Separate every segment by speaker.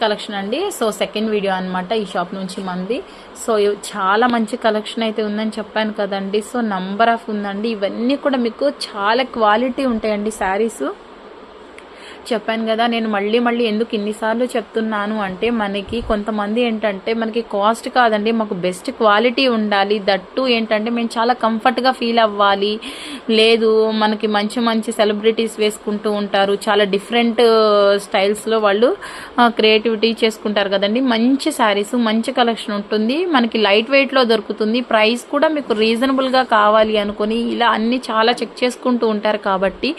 Speaker 1: Collection అండి. So second video అనమాట ఈ షాప్ నుంచి మంది. సో చాలా మంచి కలెక్షన్ అయితే ఉందని చెప్పాను కదండి. సో నంబర్ ఆఫ్ ఉందండి. ఇవన్నీ కూడా మీకు చాలా క్వాలిటీ ఉంటాయండి శారీస్. చెప్పాను కదా, నేను మళ్ళీ ఎందుకు ఇన్నిసార్లు చెప్తున్నాను అంటే, మనకి కొంతమంది ఏంటంటే మనకి కాస్ట్ కాదండి, మాకు బెస్ట్ క్వాలిటీ ఉండాలి, దట్టు ఏంటంటే మేము చాలా కంఫర్ట్గా ఫీల్ అవ్వాలి, లేదు మనకి మంచి సెలబ్రిటీస్ వేసుకుంటూ ఉంటారు, చాలా డిఫరెంట్ స్టైల్స్లో వాళ్ళు క్రియేటివిటీ చేసుకుంటారు కదండి. మంచి శారీస్, మంచి కలెక్షన్ ఉంటుంది, మనకి లైట్ వెయిట్లో దొరుకుతుంది, ప్రైస్ కూడా మీకు రీజనబుల్గా కావాలి అనుకుని ఇలా అన్ని చాలా చెక్ చేసుకుంటూ ఉంటారు కాబట్టి,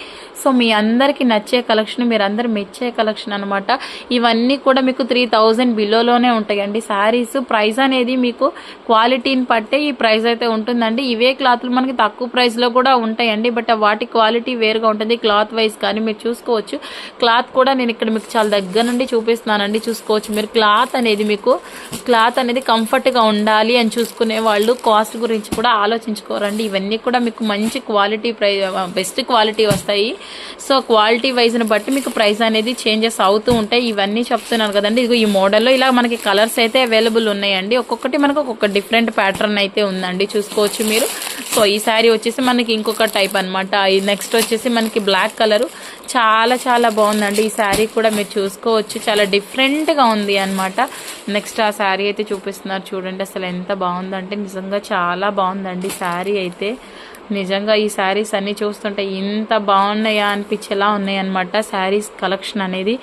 Speaker 1: సో మీ అందరికీ నచ్చే కలెక్షన్, మీరందరూ మెచ్చే కలెక్షన్ అనమాట. ఇవన్నీ కూడా మీకు 3000 బిలోలోనే ఉంటాయండి శారీస్. ప్రైస్ అనేది మీకు క్వాలిటీని పట్టే ఈ ప్రైస్ అయితే ఉంటుందండి. ఇవే క్లాత్లు మనకి తక్కువ ప్రైస్లో కూడా ఉంటాయండి, బట్ వాటి క్వాలిటీ వేరుగా ఉంటుంది క్లాత్ వైజ్. కానీ మీరు చూసుకోవచ్చు, క్లాత్ కూడా నేను ఇక్కడ మీకు చాలా దగ్గర నుండి చూపిస్తున్నానండి, చూసుకోవచ్చు మీరు. క్లాత్ అనేది కంఫర్ట్గా ఉండాలి అని చూసుకునే వాళ్ళు కాస్ట్ గురించి కూడా ఆలోచించుకోరండి. ఇవన్నీ కూడా మీకు మంచి క్వాలిటీ బెస్ట్ క్వాలిటీ వస్తాయి. సో క్వాలిటీ వైజ్ని బట్టి మీకు ప్రైస్ అనేది చేంజెస్ అవుతూ ఉంటాయి. ఇవన్నీ చెప్తున్నాను కదండి. ఇదిగో ఈ మోడల్లో ఇలా మనకి కలర్స్ అయితే అవైలబుల్ ఉన్నాయండి. ఒక్కొక్కటి మనకు ఒక్కొక్క డిఫరెంట్ ప్యాటర్న్ అయితే ఉందండి, చూసుకోవచ్చు మీరు. సో ఈ శారీ వచ్చేసి మనకి ఇంకొక టైప్ అనమాట. నెక్స్ట్ వచ్చేసి మనకి బ్లాక్ కలర్, చాలా బాగుందండి ఈ శారీ కూడా. మీరు చూసుకోవచ్చు, చాలా డిఫరెంట్గా ఉంది అనమాట. నెక్స్ట్ ఆ శారీ అయితే చూపిస్తున్నారు చూడండి, అసలు ఎంత బాగుందంటే నిజంగా చాలా బాగుందండి శారీ అయితే. నిజంగా ఈ శారీస్ అన్నీ చూస్తుంటే ఇంత బాగున్నాయా అనిపించేలా ఉన్నాయన్నమాట శారీస్ కలెక్షన్ అనేది.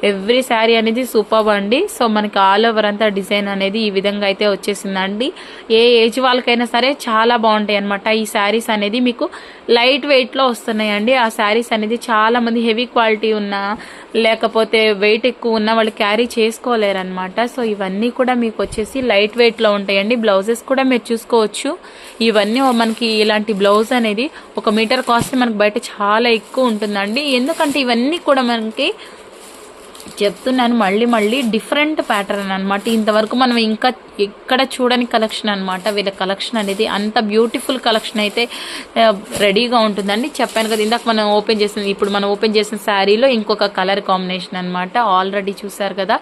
Speaker 1: ఎవ్రీ శారీ అనేది సూపర్ అండి. సో మనకి ఆల్ ఓవర్ అంతా డిజైన్ అనేది ఈ విధంగా అయితే వచ్చేసిందండి. ఏ ఏజ్ వాళ్ళకైనా సరే చాలా బాగుంటాయి అనమాట. ఈ శారీస్ అనేది మీకు లైట్ వెయిట్లో వస్తున్నాయండి. ఆ శారీస్ అనేది చాలా మంది హెవీ క్వాలిటీ ఉన్నా లేకపోతే వెయిట్ ఎక్కువ ఉన్న వాళ్ళు క్యారీ చేసుకోలేరనమాట. సో ఇవన్నీ కూడా మీకు వచ్చేసి లైట్ వెయిట్లో ఉంటాయండి. బ్లౌజెస్ కూడా మీరు చూసుకోవచ్చు. ఇవన్నీ మనకి ఇలాంటి బ్లౌజ్ అనేది 1 మీటర్ కాస్ట్ మనకి బయట చాలా ఎక్కువ ఉంటుందండి. ఎందుకంటే ఇవన్నీ కూడా మనకి చెప్తున్నాను మళ్ళీ డిఫరెంట్ ప్యాటర్న్ అనమాట. ఇంతవరకు మనం ఇంకా ఎక్కడ చూడని కలెక్షన్ అనమాట. వీళ్ళ కలెక్షన్ అనేది అంత బ్యూటిఫుల్ కలెక్షన్ అయితే రెడీగా ఉంటుందండి. చెప్పాను కదా ఇందాక మనం ఓపెన్ చేసిన, ఇప్పుడు మనం ఓపెన్ చేసిన శారీలో ఇంకొక కలర్ కాంబినేషన్ అనమాట. ఆల్రెడీ చూసారు కదా,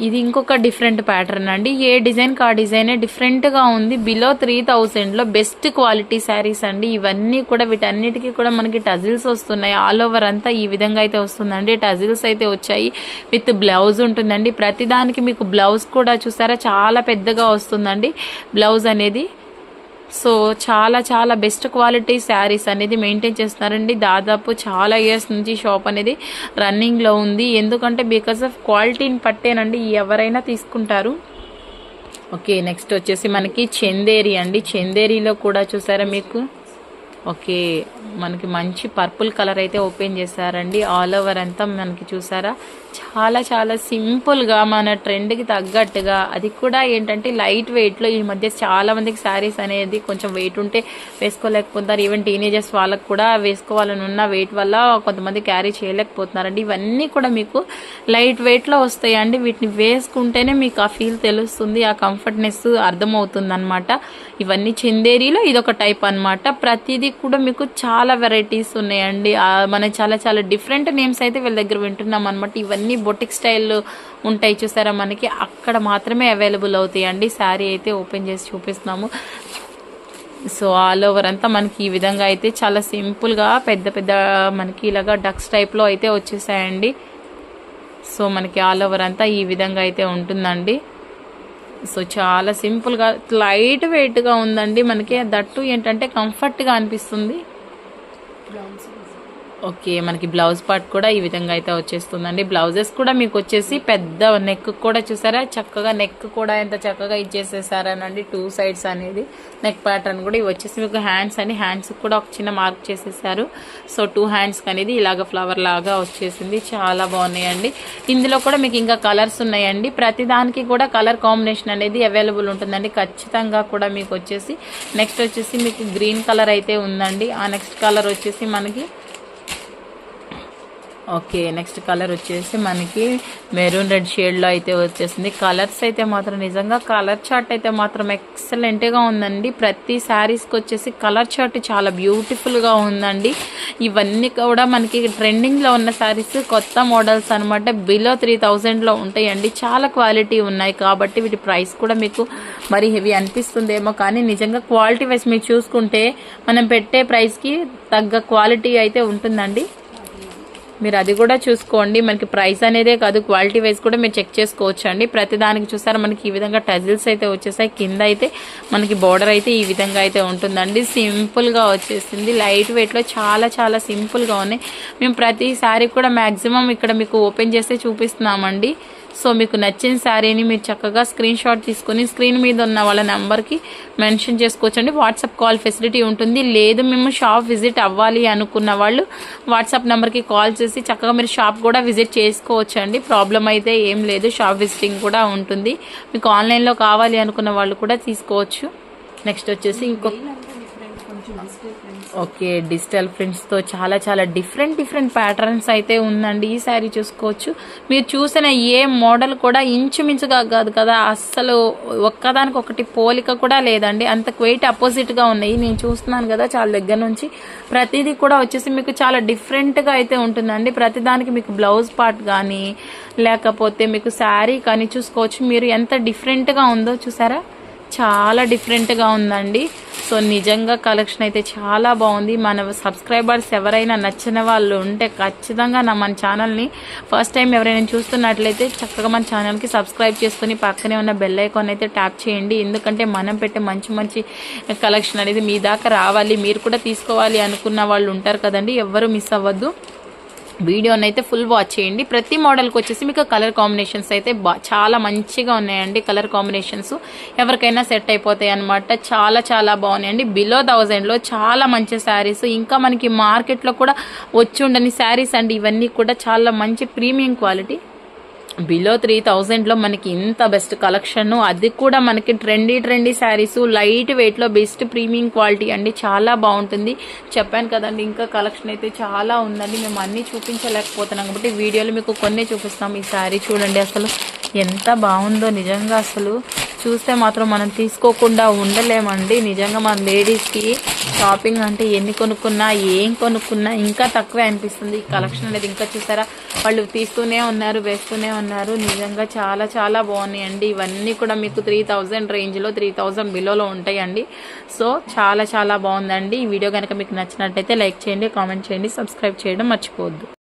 Speaker 1: ఇది ఇంకొక డిఫరెంట్ ప్యాటర్న్ అండి. ఏ డిజైన్ కా డిజైనే డిఫరెంట్గా ఉంది. బిలో 3000లో బెస్ట్ క్వాలిటీ శారీస్ అండి ఇవన్నీ కూడా. వీటన్నిటికీ కూడా మనకి టజిల్స్ వస్తున్నాయి. ఆల్ ఓవర్ అంతా ఈ విధంగా అయితే వస్తుందండి. టజిల్స్ అయితే వచ్చాయి, విత్ బ్లౌజ్ ఉంటుందండి. ప్రతిదానికి మీకు బ్లౌజ్ కూడా చూసారా చాలా పెద్దగా వస్తుందండి బ్లౌజ్ అనేది. సో చాలా బెస్ట్ క్వాలిటీ శారీస్ అనేది మెయింటైన్ చేస్తున్నారండి. దాదాపు చాలా ఇయర్స్ నుంచి షాప్ అనేది రన్నింగ్లో ఉంది. ఎందుకంటే బికాస్ ఆఫ్ క్వాలిటీని పట్టేనండి ఎవరైనా తీసుకుంటారు. ఓకే, నెక్స్ట్ వచ్చేసి మనకి చందేరి అండి. చందేరిలో కూడా చూసారా మీకు, ఓకే మనకి మంచి పర్పుల్ కలర్ అయితే ఓపెన్ చేశారండి. ఆల్ ఓవర్ అంతా మనకి చూసారా చాలా సింపుల్గా మన ట్రెండ్కి తగ్గట్టుగా, అది కూడా ఏంటంటే లైట్ వెయిట్లో. ఈ మధ్య చాలా మందికి శారీస్ అనేది కొంచెం వెయిట్ ఉంటే వేసుకోలేకపోతున్నారు. ఈవెన్ టీనేజర్స్ వాళ్ళకు కూడా వేసుకోవాలని ఉన్న వెయిట్ వల్ల కొంతమంది క్యారీ చేయలేకపోతున్నారండి. ఇవన్నీ కూడా మీకు లైట్ వెయిట్లో వస్తాయండి. వీటిని వేసుకుంటేనే మీకు ఆ ఫీల్ తెలుస్తుంది, ఆ కంఫర్ట్నెస్ అర్థమవుతుంది అనమాట. ఇవన్నీ చందేరిలో ఇదొక టైప్ అనమాట. ప్రతిదీ కూడా మీకు చాలా వెరైటీస్ ఉన్నాయండి. మనం చాలా డిఫరెంట్ నేమ్స్ అయితే వీళ్ళ దగ్గర వింటున్నాం అనమాట. ఇవన్నీ బొటిక్ స్టైల్ ఉంటాయి చూసారా, మనకి అక్కడ మాత్రమే అవైలబుల్ అవుతాయండి. శారీ అయితే ఓపెన్ చేసి చూపిస్తున్నాము. సో ఆల్ ఓవర్ అంతా మనకి ఈ విధంగా అయితే చాలా సింపుల్గా పెద్ద మనకి ఇలాగా డక్స్ టైప్లో అయితే వచ్చేసాయండి. సో మనకి ఆల్ ఓవర్ అంతా ఈ విధంగా అయితే ఉంటుందండి. సో చాలా సింపుల్గా లైట్ వెయిట్గా ఉందండి మనకి. దట్టు ఏంటంటే కంఫర్ట్గా అనిపిస్తుంది. ఓకే, మనకి బ్లౌజ్ పార్ట్ కూడా ఈ విధంగా అయితే వచ్చేస్తుందండి. బ్లౌజెస్ కూడా మీకు వచ్చేసి పెద్ద నెక్ కూడా చూసారా, చక్కగా నెక్ కూడా ఎంత చక్కగా ఇచ్చేసేసారనండి. 2 సైడ్స్ అనేది నెక్ ప్యాటర్న్ కూడా ఇవి వచ్చేసి మీకు హ్యాండ్స్ కూడా ఒక చిన్న మార్క్ చేసేసారు. సో 2 హ్యాండ్స్ అనేది ఇలాగ ఫ్లవర్ లాగా వచ్చేసింది. చాలా బాగున్నాయండి. ఇందులో కూడా మీకు ఇంకా కలర్స్ ఉన్నాయండి. ప్రతిదానికి కూడా కలర్ కాంబినేషన్ అనేది అవైలబుల్ ఉంటుందండి ఖచ్చితంగా కూడా. మీకు వచ్చేసి నెక్స్ట్ వచ్చేసి మీకు గ్రీన్ కలర్ అయితే ఉందండి. ఆ నెక్స్ట్ కలర్ వచ్చేసి మనకి ఓకే, నెక్స్ట్ కలర్ వచ్చేసి మనకి మెరూన్ రెడ్ షేడ్లో అయితే వచ్చేసింది. కలర్స్ అయితే మాత్రం నిజంగా కలర్ చార్ట్ అయితే మాత్రం ఎక్సలెంట్గా ఉందండి. ప్రతి శారీస్కి వచ్చేసి కలర్ చార్ట్ చాలా బ్యూటిఫుల్గా ఉందండి. ఇవన్నీ కూడా మనకి ట్రెండింగ్లో ఉన్న శారీస్, కొత్త మోడల్స్ అనమాట. బిలో 3000లో ఉంటాయండి. చాలా క్వాలిటీ ఉన్నాయి కాబట్టి వీటి ప్రైస్ కూడా మీకు మరి హెవీ అనిపిస్తుందేమో, కానీ నిజంగా క్వాలిటీ వైజ్ మీరు చూసుకుంటే మనం పెట్టే ప్రైస్కి తగ్గ క్వాలిటీ అయితే ఉంటుందండి. మీరు అది కూడా చూసుకోండి. మనకి ప్రైస్ అనేదే కాదు, క్వాలిటీ వైజ్ కూడా మీరు చెక్ చేసుకోవచ్చు అండి. ప్రతి దానికి చూసారా మనకి ఈ విధంగా టజిల్స్ అయితే వచ్చేసాయి. కింద అయితే మనకి బోర్డర్ అయితే ఈ విధంగా అయితే ఉంటుందండి. సింపుల్గా వచ్చేసింది. లైట్ వెయిట్లో చాలా చాలా సింపుల్గా ఉన్నాయి. మేము ప్రతి శారీ కూడా మ్యాక్సిమం ఇక్కడ మీకు ఓపెన్ చేస్తే చూపిస్తున్నామండి. సో మీకు నచ్చిన శారీని మీరు చక్కగా స్క్రీన్ షాట్ తీసుకొని స్క్రీన్ మీద ఉన్న వాళ్ళ నెంబర్కి మెన్షన్ చేసుకోవచ్చండి. వాట్సాప్ కాల్ ఫెసిలిటీ ఉంటుంది. లేదు మేము షాప్ విజిట్ అవ్వాలి అనుకున్న వాళ్ళు వాట్సాప్ నెంబర్కి కాల్ చేసి చక్కగా మీరు షాప్ కూడా విజిట్ చేసుకోవచ్చండి. ప్రాబ్లం అయితే ఏం లేదు. షాప్ విజిటింగ్ కూడా ఉంటుంది. మీకు ఆన్లైన్లో కావాలి అనుకున్న వాళ్ళు కూడా తీసుకోవచ్చు. నెక్స్ట్ వచ్చేసి ఓకే, డిజిటల్ ప్రింట్స్తో చాలా చాలా డిఫరెంట్ ప్యాటర్న్స్ అయితే ఉందండి. ఈ శారీ చూసుకోవచ్చు. మీరు చూసిన ఏ మోడల్ కూడా ఇంచుమించుగా కాదు కదా, అస్సలు ఒక్కదానికి ఒకటి పోలిక కూడా లేదండి. అంత క్వైట్ అపోజిట్గా ఉన్నాయి. నేను చూస్తున్నాను కదా చాలా దగ్గర నుంచి. ప్రతిదీ కూడా వచ్చేసి మీకు చాలా డిఫరెంట్గా అయితే ఉంటుందండి. ప్రతిదానికి మీకు బ్లౌజ్ పార్ట్ కానీ లేకపోతే మీకు శారీ కానీ చూసుకోవచ్చు. మీరు ఎంత డిఫరెంట్గా ఉందో చూసారా, చాలా డిఫరెంట్గా ఉందండి. సో నిజంగా కలెక్షన్ అయితే చాలా బాగుంది. మన సబ్స్క్రైబర్స్ ఎవరైనా నచ్చిన వాళ్ళు ఉంటే ఖచ్చితంగా మన ఛానల్ని ఫస్ట్ టైం ఎవరైనా చూస్తున్నట్లయితే చక్కగా మన ఛానల్కి సబ్స్క్రైబ్ చేసుకుని పక్కనే ఉన్న బెల్ ఐకాన్ అయితే ట్యాప్ చేయండి. ఎందుకంటే మనం పెట్టే మంచి కలెక్షన్ అనేది మీ దాకా రావాలి, మీరు కూడా తీసుకోవాలి అనుకున్న వాళ్ళు ఉంటారు కదండి. ఎవ్వరూ మిస్ అవ్వద్దు. వీడియోని అయితే ఫుల్ వాచ్ చేయండి. ప్రతి మోడల్కి వచ్చేసి మీకు కలర్ కాంబినేషన్స్ అయితే చాలా మంచిగా ఉన్నాయండి. కలర్ కాంబినేషన్స్ ఎవరికైనా సెట్ అయిపోతాయి అనమాట. చాలా చాలా బాగున్నాయండి. బిలో 1000లో చాలా మంచి శారీస్, ఇంకా మనకి మార్కెట్లో కూడా వచ్చి ఉండని శారీస్ అండి. ఇవన్నీ కూడా చాలా మంచి ప్రీమియం క్వాలిటీ. బిలో 3000లో మనకి ఇంత బెస్ట్ కలెక్షన్, అది కూడా మనకి ట్రెండీ శారీస్, లైట్ వెయిట్లో బెస్ట్ ప్రీమియం క్వాలిటీ అండి. చాలా బాగుంటుంది. చెప్పాను కదండి, ఇంకా కలెక్షన్ అయితే చాలా ఉందండి. మేము అన్నీ చూపించలేకపోతున్నాం కాబట్టి వీడియోలో మీకు కొన్ని చూపిస్తాం. ఈ శారీ చూడండి, అసలు ఎంత బాగుందో నిజంగా. అసలు చూస్తే మాత్రం మనం తీసుకోకుండా ఉండలేమండి. నిజంగా మన లేడీస్కి షాపింగ్ అంటే ఎన్ని కొనుక్కున్నా ఏం కొనుక్కున్నా ఇంకా తక్కువే అనిపిస్తుంది. ఈ కలెక్షన్ అనేది ఇంకా చూసారా, వాళ్ళు తీస్తూనే ఉన్నారు, వేస్తూనే ఉన్నారు. నిజంగా చాలా చాలా బాగున్నాయండి. ఇవన్నీ కూడా మీకు 3000 రేంజ్లో, 3000 బిలోలో ఉంటాయండి. సో చాలా చాలా బాగుందండి. ఈ వీడియో కనుక మీకు నచ్చినట్టయితే లైక్ చేయండి, కామెంట్ చేయండి, సబ్స్క్రైబ్ చేయడం మర్చిపోవద్దు.